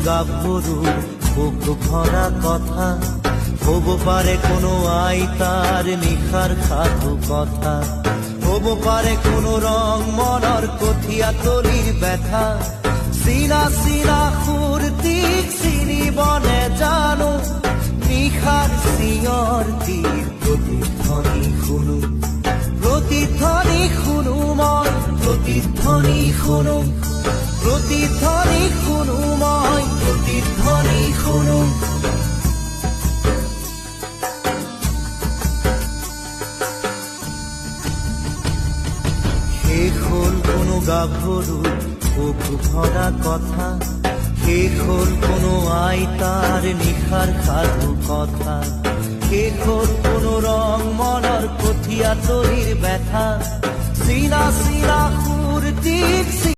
গাভরুর book ভরা কথা, হব পারে কোনো আইতার নিখার খাধু কথা, হব পারে কোনো রং মনর কথিয়া তলির ব্যথা। সিনা সিনা ফুর্তিক সিনি বনে জানো, নিখার সিয়র তীর প্রতিধ্বনি শুনো, প্রতিধ্বনি শুনো মই, প্রতিধ্বনি শুনো, প্রতিধ্বনি শুনো মই, প্রতিধ্বনি শুনো। শেষ হল কোনো গাভরুর বুক ভরা কথা, শেষ হল কোনো আইতার নিখার খাধু কথা, শেষ হল কোনো রং মনর কথিয়া তলির ব্যথা। সিনা সিনা ফুর্তিক